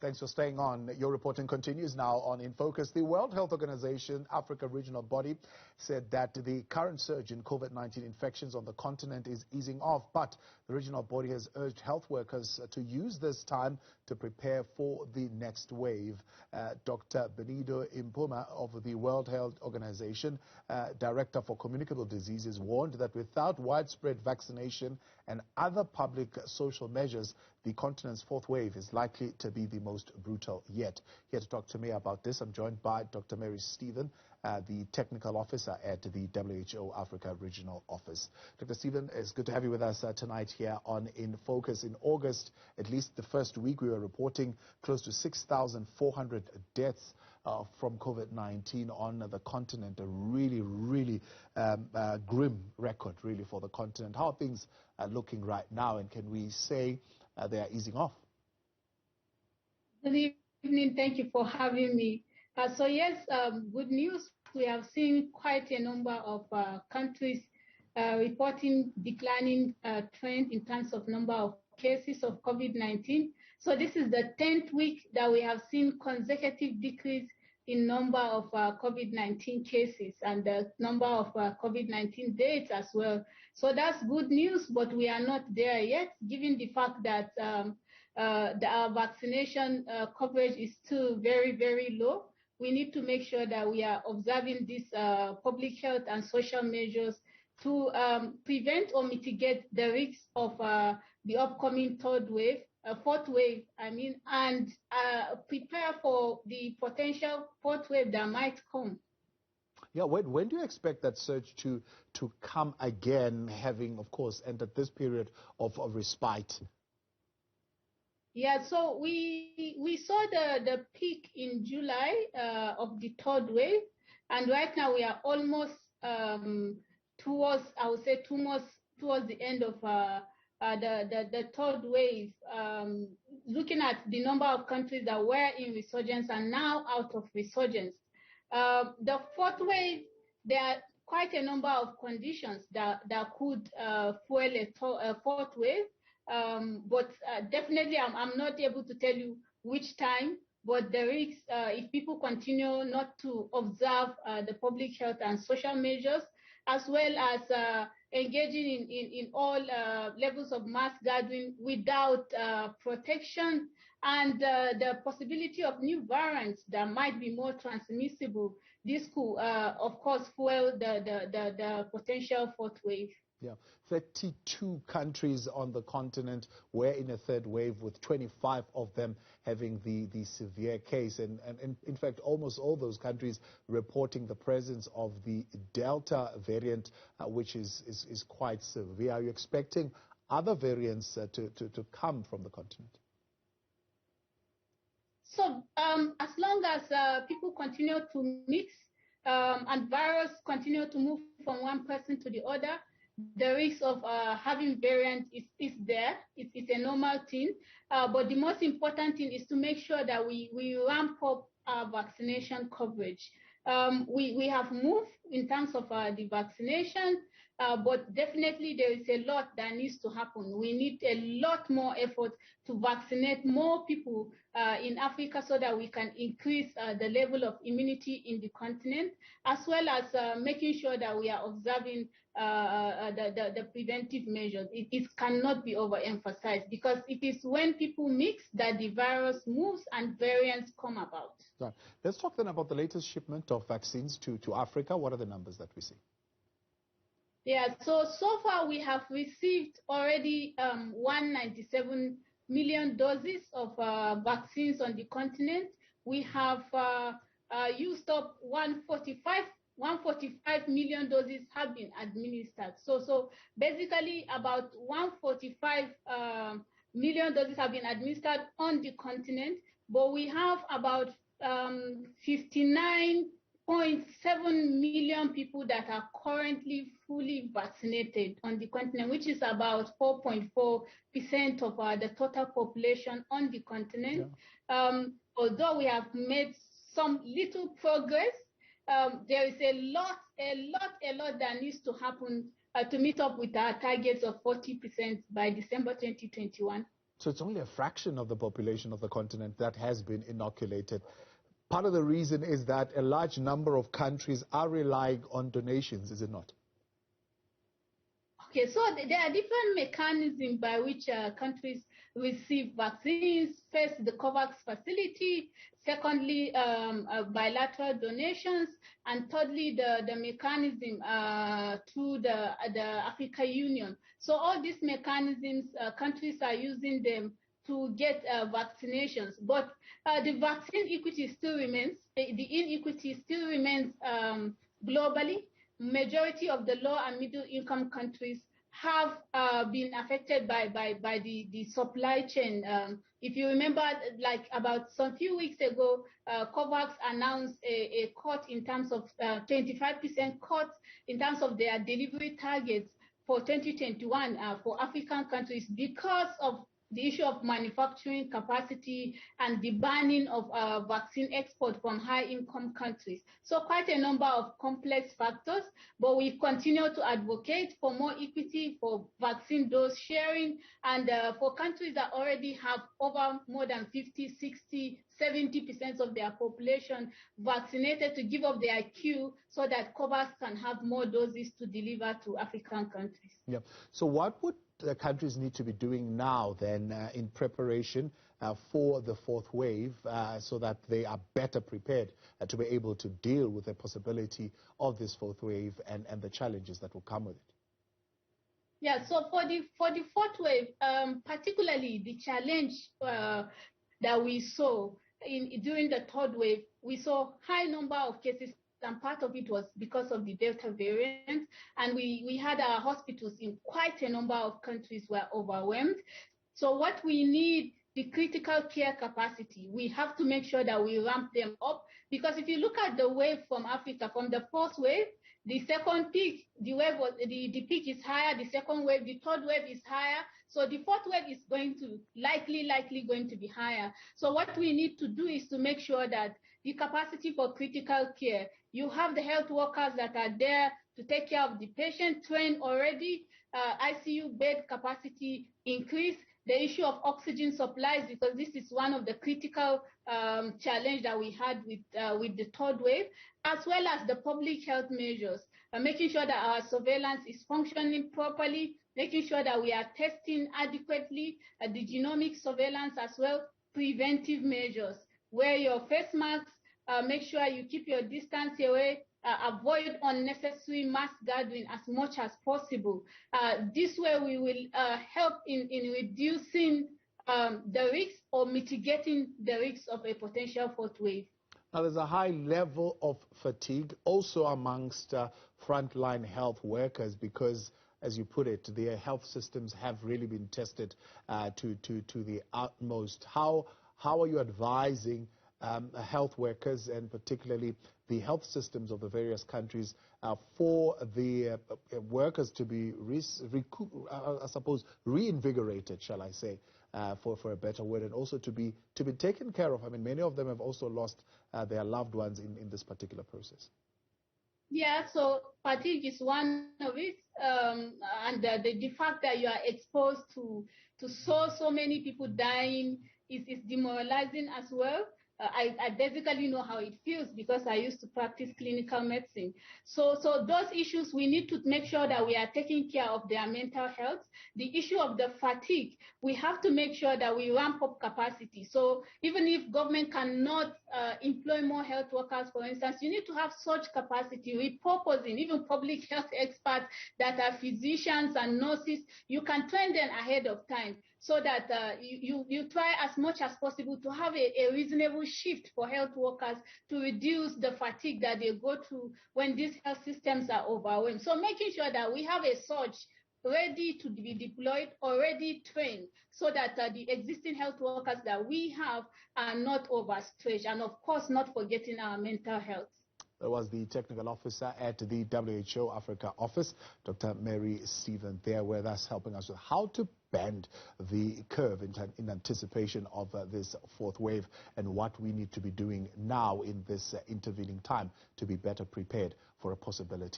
Thanks for staying on. Your reporting continues now on In Focus. The World Health Organization Africa Regional Body said that the current surge in COVID-19 infections on the continent is easing off, but the regional body has urged health workers to use this time to prepare for the next wave. Dr. Benito Impuma of the World Health Organization, Director for Communicable Diseases, warned that without widespread vaccination and other public social measures, the continent's fourth wave is likely to be the most brutal yet. Here to talk to me about this, I'm joined by Dr. Mary Stephen, the Technical Officer at the WHO Africa Regional Office. Dr. Stephen, it's good to have you with us tonight here on In Focus. In August, at least the first week, we were reporting close to 6,400 deaths from COVID-19 on the continent. A really, really grim record, really, for the continent. How are things looking right now, and can we say they are easing off? Good evening. Thank you for having me. So yes, good news. We have seen quite a number of countries reporting declining trend in terms of number of cases of COVID-19. So this is the 10th week that we have seen consecutive decrease in number of COVID-19 cases and the number of COVID-19 deaths as well. So that's good news, but we are not there yet, given the fact that our vaccination coverage is still very, very low. We need to make sure that we are observing these public health and social measures to prevent or mitigate the risks of the upcoming fourth wave, and prepare for the potential fourth wave that might come. Yeah, when do you expect that surge to come again, having, of course, entered this period of respite? Yeah, so we saw the peak in July of the third wave, and right now we are almost towards the end of the third wave. Looking at the number of countries that were in resurgence and now out of resurgence. The fourth wave, there are quite a number of conditions that could fuel a fourth wave. But definitely I'm not able to tell you which time, but there is, if people continue not to observe the public health and social measures, as well as engaging in all levels of mass gathering without protection, and the possibility of new variants that might be more transmissible, this could, of course, fuel the potential fourth wave. Yeah, 32 countries on the continent were in a third wave, with 25 of them having the severe case. And in fact, almost all those countries reporting the presence of the Delta variant, which is quite severe. Are you expecting other variants to come from the continent? So as long as people continue to mix and virus continue to move from one person to the other, the risk of having variants is there. It's a normal thing. But the most important thing is to make sure that we ramp up our vaccination coverage. We have moved in terms of the vaccination, but definitely there is a lot that needs to happen. We need a lot more effort to vaccinate more people in Africa so that we can increase the level of immunity in the continent, as well as making sure that we are observing the preventive measures. It cannot be overemphasized, because it is when people mix that the virus moves and variants come about. Right. Let's talk then about the latest shipment of vaccines to Africa. What are the numbers that we see? Yeah, so far we have received already 197 million doses of vaccines on the continent. We have used up 145 million doses have been administered. So basically about 145 million doses have been administered on the continent, but we have about 59.7 million people that are currently fully vaccinated on the continent, which is about 4.4% of the total population on the continent. Yeah. Although we have made some little progress, there is a lot that needs to happen to meet up with our targets of 40% by December 2021. So it's only a fraction of the population of the continent that has been inoculated. Part of the reason is that a large number of countries are relying on donations, is it not? Okay, so there are different mechanisms by which countries receive vaccines. First, the COVAX facility. Secondly, bilateral donations. And thirdly, the mechanism through the Africa Union. So all these mechanisms, countries are using them to get vaccinations. But the vaccine equity still remains. The inequity still remains globally. Majority of the low and middle income countries have been affected by the supply chain. If you remember, like about some few weeks ago, COVAX announced a cut in terms of 25% cut in terms of their delivery targets for 2021 for African countries because of the issue of manufacturing capacity and the banning of vaccine export from high-income countries. So quite a number of complex factors, but we continue to advocate for more equity, for vaccine dose sharing, and for countries that already have over more than 50, 60, 70% of their population vaccinated to give up their queue so that COVAX can have more doses to deliver to African countries. Yeah. So what would countries need to be doing now then in preparation for the fourth wave so that they are better prepared to be able to deal with the possibility of this fourth wave and the challenges that will come with it? Yeah, so for the fourth wave, particularly the challenge that we saw during the third wave, we saw high number of cases, and part of it was because of the Delta variant, and we had our hospitals in quite a number of countries were overwhelmed. So what we need, the critical care capacity, we have to make sure that we ramp them up, because if you look at the wave from Africa, from the first wave, the second peak, the peak is higher, the second wave, the third wave is higher, so the fourth wave is going to likely going to be higher. So what we need to do is to make sure that the capacity for critical care, you have the health workers that are there to take care of the patient, trained already, ICU bed capacity increase, the issue of oxygen supplies, because this is one of the critical challenge that we had with the third wave, as well as the public health measures, making sure that our surveillance is functioning properly, making sure that we are testing adequately, the genomic surveillance as well, preventive measures, wear your face masks, make sure you keep your distance away, avoid unnecessary mass gathering as much as possible. This way we will help in reducing the risks or mitigating the risks of a potential fourth wave. Now, there's a high level of fatigue also amongst frontline health workers because, as you put it, their health systems have really been tested to the utmost. How are you advising health workers and particularly the health systems of the various countries for the workers to be, reinvigorated, shall I say, for a better word, and also to be taken care of? I mean, many of them have also lost their loved ones in this particular process. Yeah, so fatigue is one of it, and the fact that you are exposed to so many people dying is demoralizing as well. I basically know how it feels because I used to practice clinical medicine. So those issues, we need to make sure that we are taking care of their mental health. The issue of the fatigue, we have to make sure that we ramp up capacity. So even if government cannot employ more health workers, for instance, you need to have such capacity, repurposing, even public health experts that are physicians and nurses, you can train them ahead of time so that you try as much as possible to have a reasonable shift for health workers to reduce the fatigue that they go through when these health systems are overwhelmed. So making sure that we have a surge ready to be deployed, already trained, so that the existing health workers that we have are not overstretched, and of course not forgetting our mental health. That was the technical officer at the WHO Africa office, Dr. Mary Stephen, there with us, helping us with how to bend the curve in anticipation of this fourth wave and what we need to be doing now in this intervening time to be better prepared for a possibility.